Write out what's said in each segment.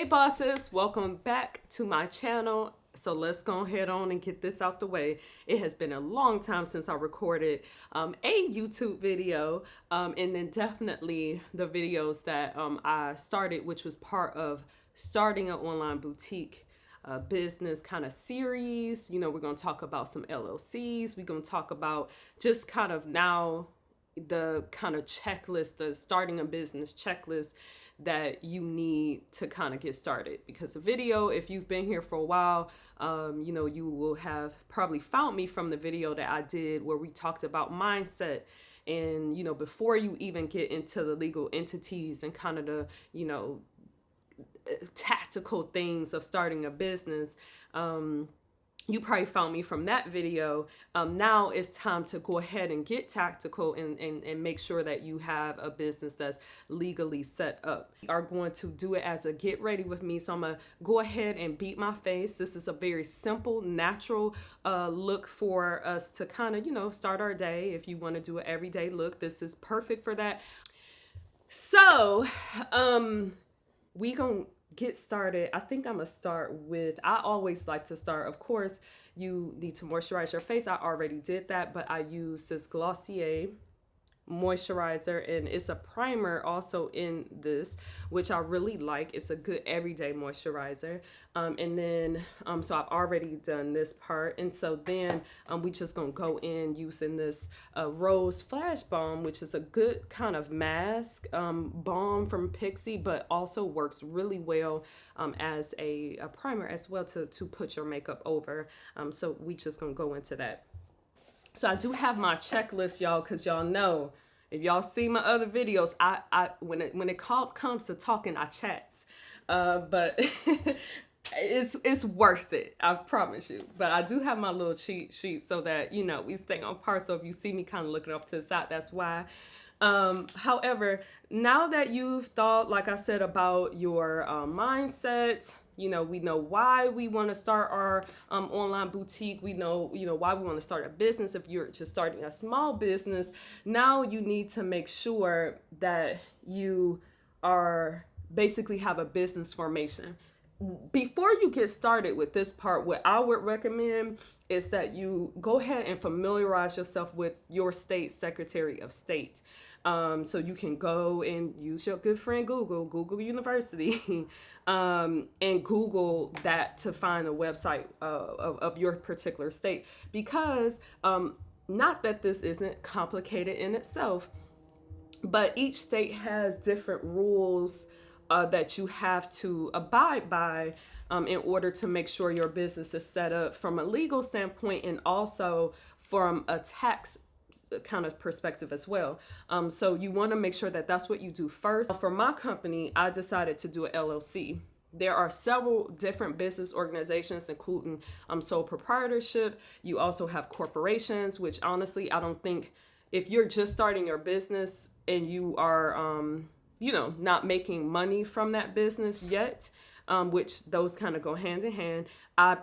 bosses, welcome back to my channel. So let's go ahead on and get this out the way. It has been a long time since I recorded a YouTube video, and then definitely the videos that I started, which was part of starting an online boutique business kind of series. You know, we're going to talk about some LLCs. We're going to talk about just kind of now the kind of checklist, the starting a business checklist that you need to kind of get started. Because the video, if you've been here for a while, you know, you will have probably found me from the video that I did where we talked about mindset. And, you know, before you even get into the legal entities and kind of the, you know, tactical things of starting a business, you probably found me from that video. Now it's time to go ahead and get tactical and make sure that you have a business that's legally set up. We are going to do it as a get ready with me. So I'm going to go ahead and beat my face. This is a very simple, natural look for us to kind of, you know, start our day. If you want to do an everyday look, this is perfect for that. So we gonna get started. I think I'm gonna start with, I always like to start, of course, you need to moisturize your face. I already did that, but I use this Glossier moisturizer, and it's a primer also in this, which I really like. It's a good everyday moisturizer. And then so I've already done this part, and so then we just gonna go in using this Rose Flash Balm, which is a good kind of mask balm from Pixie, but also works really well as a primer as well to put your makeup over. So we just gonna go into that. So I do have my checklist, y'all, because y'all know, if y'all see my other videos, I when it comes to talking, I chats. But it's worth it, I promise you. But I do have my little cheat sheet so that, you know, we stay on par. So if you see me kind of looking off to the side, that's why. However, now that you've thought, like I said, about your mindset, you know, we know why we want to start our online boutique. We know, you know, why we want to start a business. If you're just starting a small business, now you need to make sure that you are basically have a business formation. Before you get started with this part, what I would recommend is that you go ahead and familiarize yourself with your state Secretary of State. So you can go and use your good friend Google University, and Google that to find a website of your particular state. Because not that this isn't complicated in itself, but each state has different rules that you have to abide by in order to make sure your business is set up from a legal standpoint and also from a tax kind of perspective as well. So you want to make sure that that's what you do first. For my company, I decided to do an LLC. There are several different business organizations, including sole proprietorship. You also have corporations, which honestly, I don't think, if you're just starting your business and you are, you know, not making money from that business yet, which those kind of go hand in hand, I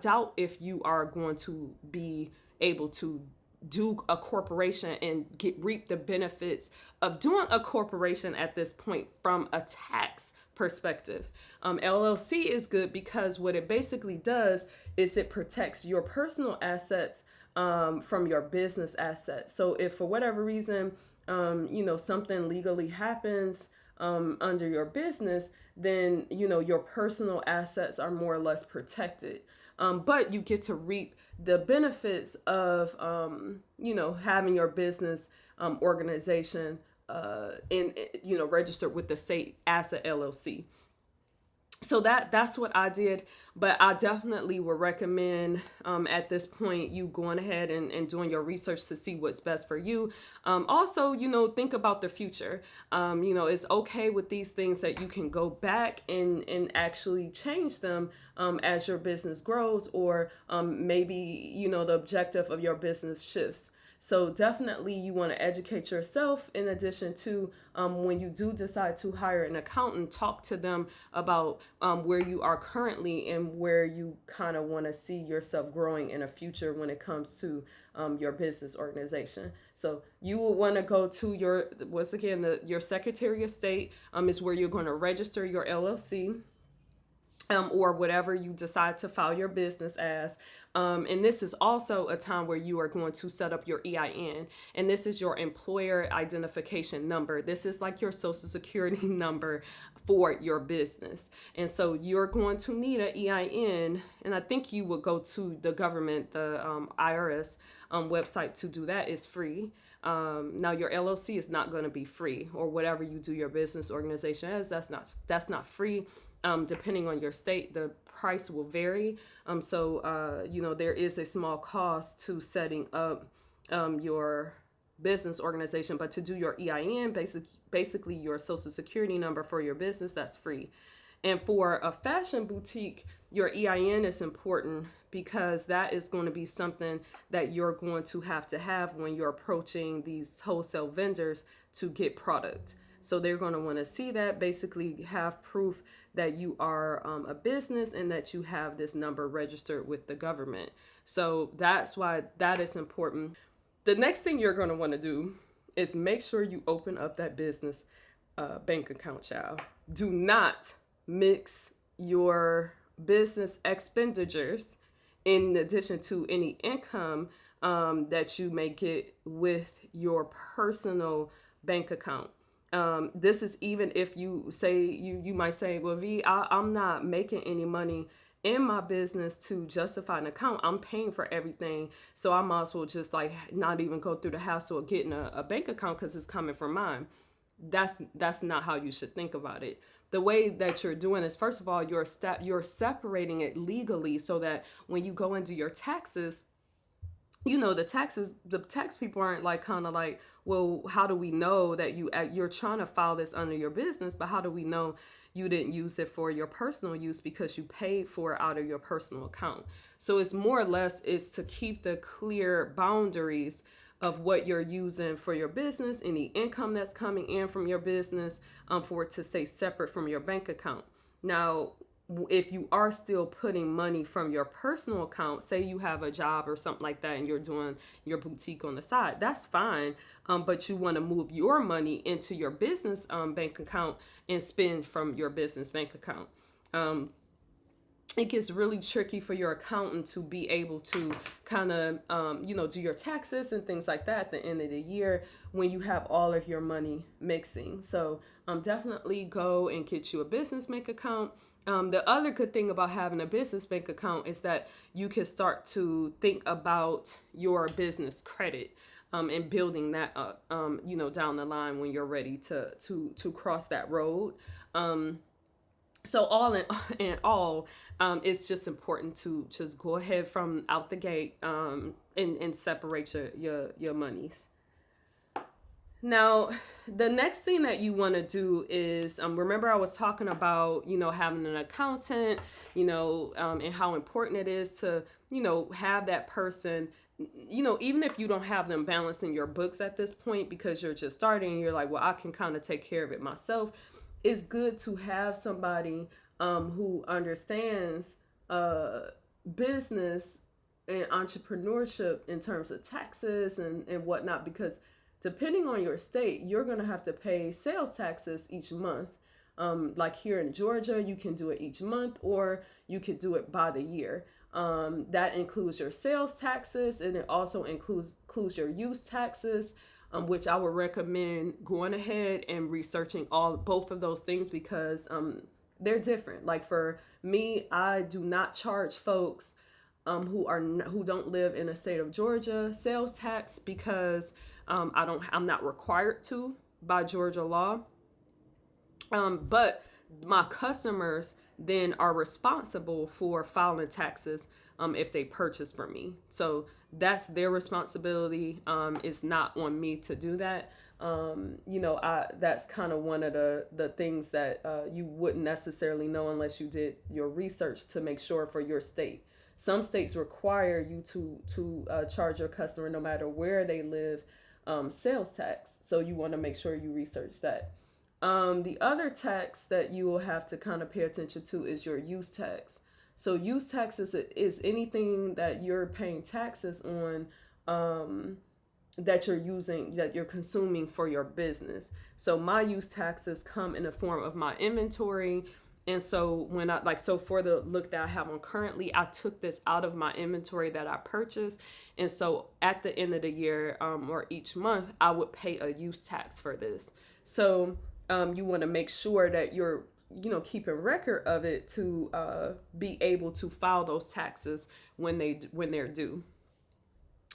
doubt if you are going to be able to do a corporation and reap the benefits of doing a corporation at this point from a tax perspective. LLC is good because what it basically does is it protects your personal assets from your business assets. So if for whatever reason, you know, something legally happens under your business, then, you know, your personal assets are more or less protected. But you get to reap the benefits of, you know, having your business organization you know, registered with the state as a LLC. So that's what I did, but I definitely would recommend at this point you going ahead and doing your research to see what's best for you. Also, you know, think about the future. You know, it's okay with these things that you can go back and actually change them as your business grows, or maybe, you know, the objective of your business shifts. So definitely you want to educate yourself. In addition to when you do decide to hire an accountant, talk to them about where you are currently and where you kind of want to see yourself growing in the future when it comes to your business organization. So you will want to go to your Secretary of State is where you're going to register your LLC. or whatever you decide to file your business as. And this is also a time where you are going to set up your EIN. And this is your employer identification number. This is like your social security number for your business. And so you're going to need an EIN. And I think you would go to the government, the IRS website to do that. Is free. Now your LLC is not going to be free, or whatever you do your business organization as, that's not free. Depending on your state, the price will vary. So there is a small cost to setting up your business organization, but to do your EIN, basically your social security number for your business, that's free. And for a fashion boutique, your EIN is important because that is going to be something that you're going to have when you're approaching these wholesale vendors to get product. So they're going to want to see that, basically have proof that you are a business and that you have this number registered with the government. So that's why that is important. The next thing you're going to want to do is make sure you open up that business bank account, child. Do not mix your business expenditures in addition to any income that you may get with your personal bank account. This is even if you say, you might say, well, I'm not making any money in my business to justify an account. I'm paying for everything. So I might as well just like not even go through the hassle of getting a bank account because it's coming from mine. That's not how you should think about it. The way that you're doing is, first of all, you're separating it legally so that when you go and do your taxes, the tax people aren't like kind of like, well, how do we know that you're trying to file this under your business, but how do we know you didn't use it for your personal use because you paid for it out of your personal account? So it's more or less is to keep the clear boundaries of what you're using for your business, any income that's coming in from your business, for it to stay separate from your bank account. Now, if you are still putting money from your personal account, say you have a job or something like that and you're doing your boutique on the side, that's fine. But you want to move your money into your business bank account and spend from your business bank account. It gets really tricky for your accountant to be able to kind of, do your taxes and things like that at the end of the year when you have all of your money mixing. So definitely go and get you a business bank account. The other good thing about having a business bank account is that you can start to think about your business credit and building that up, down the line when you're ready to cross that road. So all in all, it's just important to just go ahead from out the gate and separate your monies. Now, the next thing that you want to do is, remember I was talking about, having an accountant, and how important it is to, have that person, even if you don't have them balancing your books at this point because you're just starting, you're like, well, I can kind of take care of it myself. It's good to have somebody who understands business and entrepreneurship in terms of taxes and whatnot, because depending on your state, you're going to have to pay sales taxes each month. Like here in Georgia, you can do it each month or you could do it by the year. That includes your sales taxes, and it also includes your use taxes, which I would recommend going ahead and researching both of those things because they're different. Like for me, I do not charge folks who don't live in a state of Georgia sales tax because I'm not required to by Georgia law. But my customers then are responsible for filing taxes if they purchase from me. So that's their responsibility. It's not on me to do that. That's kind of one of the things that you wouldn't necessarily know unless you did your research to make sure for your state. Some states require you to charge your customer, no matter where they live, sales tax. So you want to make sure you research that. The other tax that you will have to kind of pay attention to is your use tax. So use tax is anything that you're paying taxes on that you're consuming for your business. So my use taxes come in the form of my inventory And so when I like, so for the look that I have on currently, I took this out of my inventory that I purchased. And so at the end of the year, or each month, I would pay a use tax for this. So you want to make sure that you're, keeping record of it to be able to file those taxes when they're due.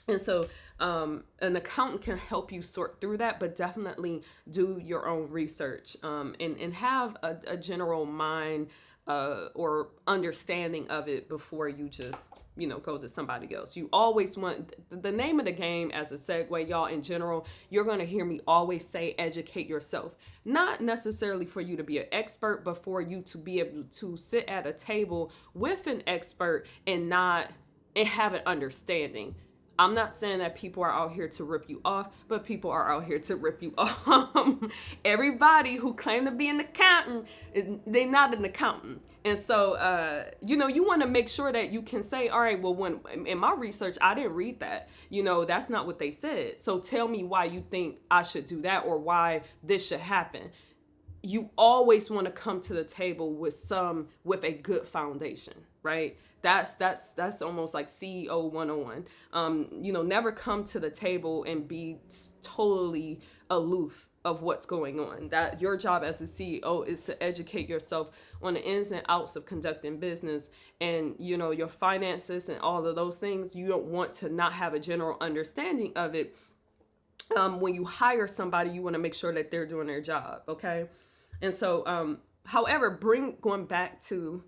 And so an accountant can help you sort through that, but definitely do your own research, and have a general mind or understanding of it before you just, go to somebody else. You always want, the name of the game as a segue, y'all, in general, you're going to hear me always say educate yourself. Not necessarily for you to be an expert, but for you to be able to sit at a table with an expert and have an understanding. I'm not saying that people are out here to rip you off, but people are out here to rip you off. Everybody who claim to be an accountant, they're not an accountant. And so, you want to make sure that you can say, all right, well, when in my research, I didn't read that. That's not what they said. So tell me why you think I should do that or why this should happen. You always want to come to the table with a good foundation, right? That's almost like CEO 101. Never come to the table and be totally aloof of what's going on. That your job as a CEO is to educate yourself on the ins and outs of conducting business and, your finances and all of those things. You don't want to not have a general understanding of it. When you hire somebody, you want to make sure that they're doing their job. Okay. And so, however, going back to,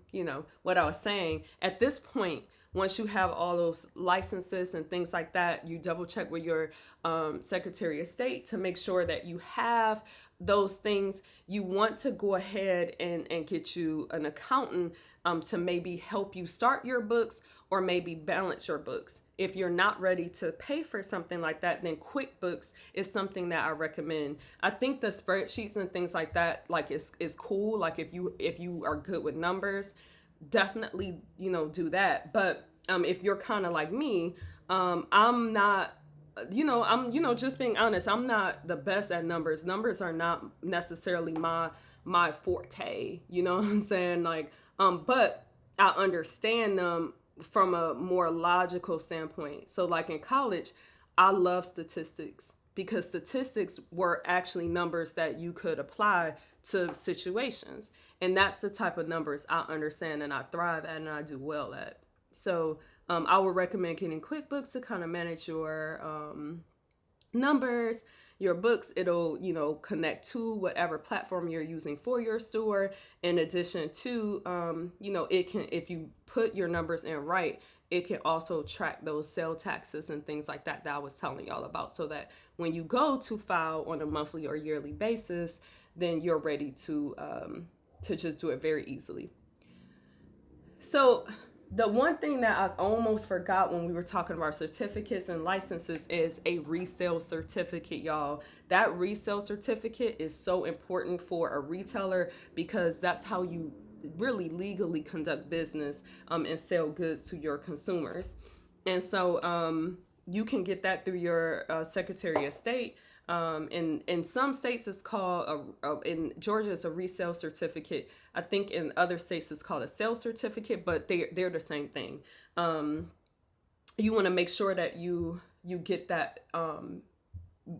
what I was saying, at this point, once you have all those licenses and things like that, you double check with your Secretary of State to make sure that you have those things. You want to go ahead and get you an accountant to maybe help you start your books or maybe balance your books. If you're not ready to pay for something like that, then Quickbooks is something that I recommend. I think the spreadsheets and things like that, like is cool. Like if you are good with numbers, definitely, do that. But if you're kind of like me, I'm not, just being honest, I'm not the best at numbers. Numbers are not necessarily my forte, you know what I'm saying? Like, but I understand them from a more logical standpoint. So like in college, I love statistics because statistics were actually numbers that you could apply to situations. And that's the type of numbers I understand and I thrive at and I do well at. So I would recommend getting Quickbooks to kind of manage your numbers, your books. It'll, connect to whatever platform you're using for your store. In addition to, it can, if you put your numbers in right, it can also track those sale taxes and things like that I was telling y'all about, so that when you go to file on a monthly or yearly basis, then you're ready to just do it very easily. So the one thing that I almost forgot when we were talking about certificates and licenses is a resale certificate, y'all. That resale certificate is so important for a retailer because that's how you really legally conduct business and sell goods to your consumers. And so you can get that through your Secretary of State. In some states it's called in Georgia it's a resale certificate. I think in other states it's called a sales certificate, but they're the same thing. You want to make sure that you get that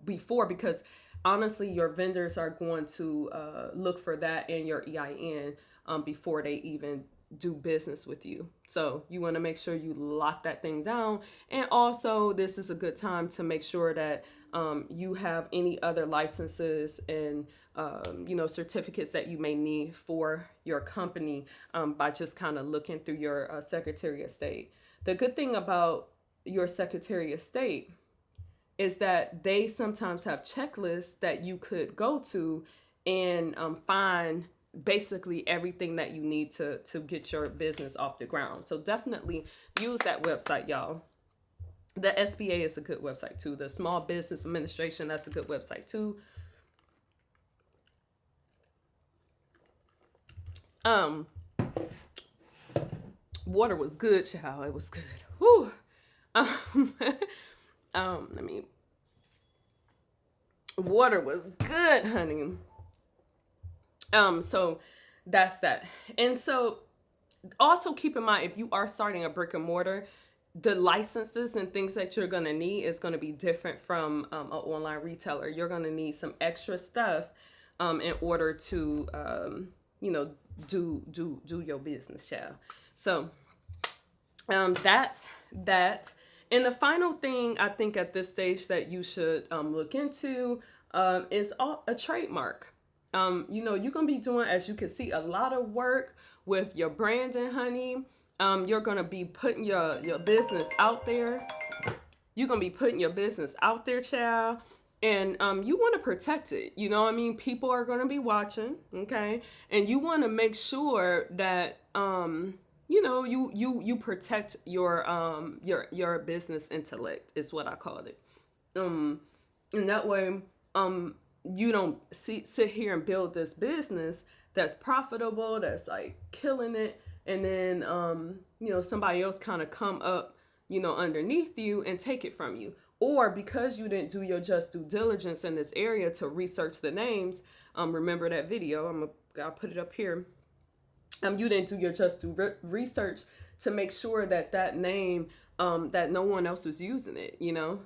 before, because honestly your vendors are going to look for that in your EIN before they even do business with you. So you want to make sure you lock that thing down. And also this is a good time to make sure that you have any other licenses and certificates that you may need for your company by just kind of looking through your Secretary of State. The good thing about your Secretary of State is that they sometimes have checklists that you could go to and find basically everything that you need to get your business off the ground. So definitely use that website, y'all. The SBA is a good website too. The Small Business Administration, that's a good website too. Water was good, child. It was good. Whew. Water was good, honey. So that's that. And so also keep in mind, if you are starting a brick and mortar, the licenses and things that you're going to need is going to be different from an online retailer. You're going to need some extra stuff in order to do your business, child. So that's that. And the final thing I think at this stage that you should look into is a trademark. You're going to be doing, as you can see, a lot of work with your branding, honey. You're going to be putting your business out there. You're going to be putting your business out there, child. And you want to protect it. You know what I mean? People are going to be watching, okay? And you want to make sure that you protect your business intellect is what I call it. And that way you don't sit here and build this business that's profitable, that's like killing it, and then somebody else kind of come up underneath you and take it from you. Or because you didn't do your just due diligence in this area to research the names, remember that video, I'll put it up here. You didn't do your just due research to make sure that name, that no one else was using it,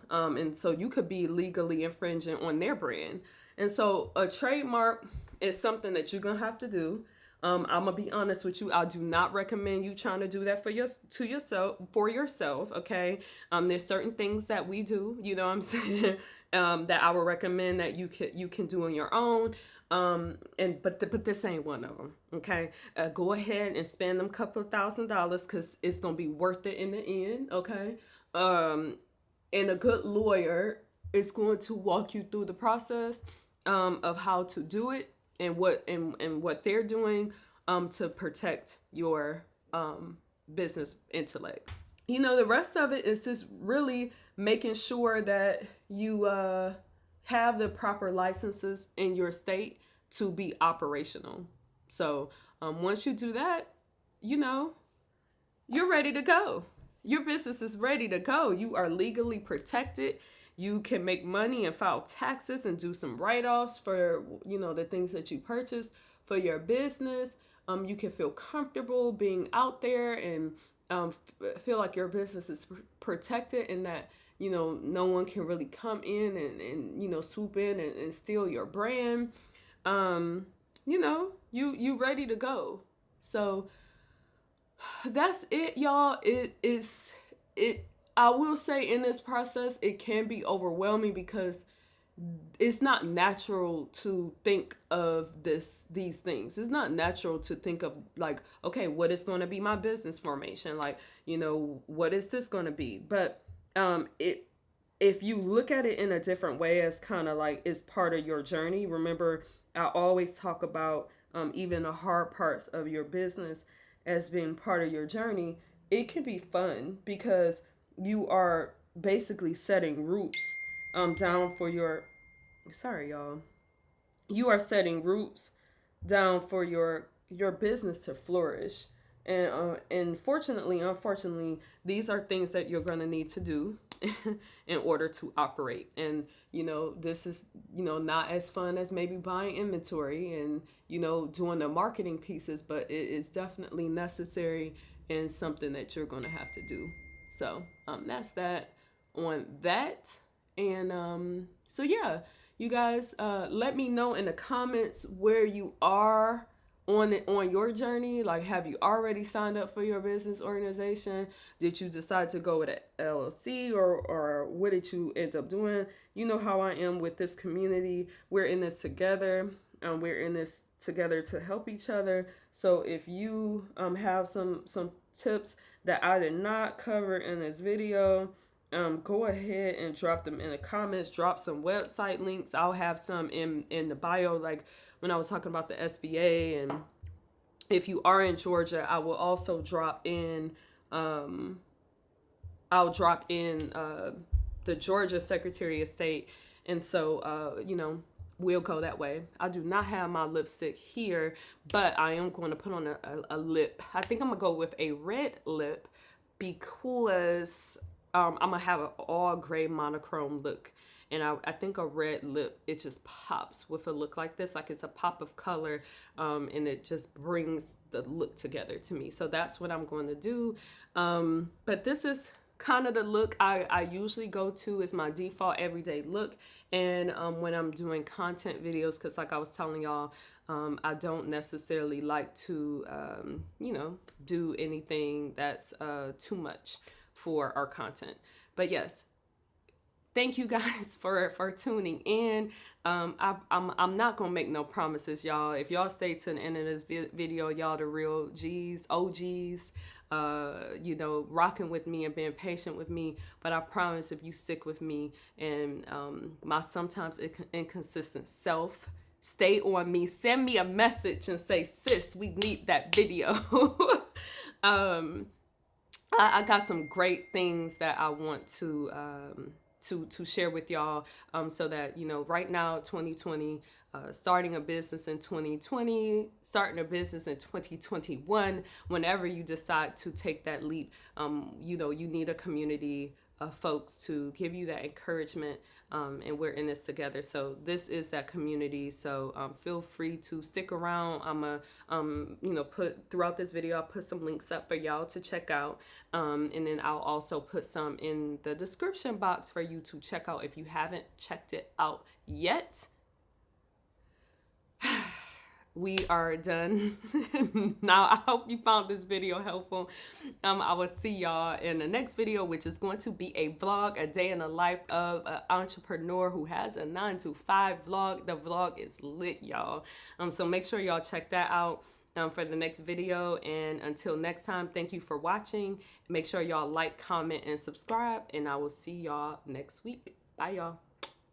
and so you could be legally infringing on their brand. And so a trademark is something that you're going to have to do. I'm going to be honest with you. I do not recommend you trying to do that for yourself. Okay. There's certain things that we do, you know what I'm saying? That I would recommend that you can do on your own. But this ain't one of them. Okay. Go ahead and spend them couple of $1,000s because it's going to be worth it in the end. Okay. And a good lawyer is going to walk you through the process, of how to do it and what they're doing, to protect your, business intellect. The rest of it is just really making sure that you, have the proper licenses in your state to be operational. So once you do that, you're ready to go. Your business is ready to go. You are legally protected. You can make money and file taxes and do some write-offs for, the things that you purchase for your business. You can feel comfortable being out there and feel like your business is protected and that no one can really come in and swoop in and steal your brand. You ready to go. So that's it, y'all. I will say in this process, it can be overwhelming because it's not natural to think of these things. It's not natural to think of like, okay, what is going to be my business formation? Like, what is this going to be? But if you look at it in a different way as kind of like it's part of your journey, remember, I always talk about even the hard parts of your business as being part of your journey. It can be fun because you are basically setting roots down for your, sorry y'all, you are setting roots down for your business to flourish. And unfortunately, these are things that you're going to need to do in order to operate. And, this is, not as fun as maybe buying inventory and, doing the marketing pieces, but it is definitely necessary and something that you're going to have to do. So that's that on that. And so, yeah, you guys, let me know in the comments where you are on your journey. Like, have you already signed up for your business organization? Did you decide to go with an LLC or what did you end up doing? You know how I am with this community. We're in this together. We're in this together to help each other. So if you have some tips that I did not cover in this video, go ahead and drop them in the comments. Drop some website links. I'll have some in the bio, like when I was talking about the SBA. And if you are in Georgia, I will also drop in the Georgia Secretary of State. And so we'll go that way. I do not have my lipstick here, but I am going to put on a lip. I think I'm gonna go with a red lip because I'm gonna have an all gray monochrome look. And I think a red lip, it just pops with a look like this. Like it's a pop of color, and it just brings the look together to me. So that's what I'm going to do. But this is kind of the look I usually go to, is my default everyday look. And when I'm doing content videos, because like I was telling y'all, I don't necessarily like to, do anything that's too much for our content. But yes, thank you guys for tuning in. I'm not gonna make no promises, y'all. If y'all stay to the end of this video, y'all the real G's, OGs, rocking with me and being patient with me. But I promise, if you stick with me and my sometimes inconsistent self, stay on me, send me a message and say, sis, we need that video. I got some great things that I want to share with y'all, so that, right now, 2020, starting a business in 2020, starting a business in 2021, whenever you decide to take that leap, you need a community of folks to give you that encouragement, and we're in this together. So this is that community. So feel free to stick around. I'm put throughout this video, I'll put some links up for y'all to check out, and then I'll also put some in the description box for you to check out if you haven't checked it out yet. We are done. Now, I hope you found this video helpful. I will see y'all in the next video, which is going to be a vlog, a day in the life of an entrepreneur who has a 9-to-5 vlog. The vlog is lit, y'all. So make sure y'all check that out for the next video. And until next time, thank you for watching. Make sure y'all like, comment, and subscribe. And I will see y'all next week. Bye, y'all.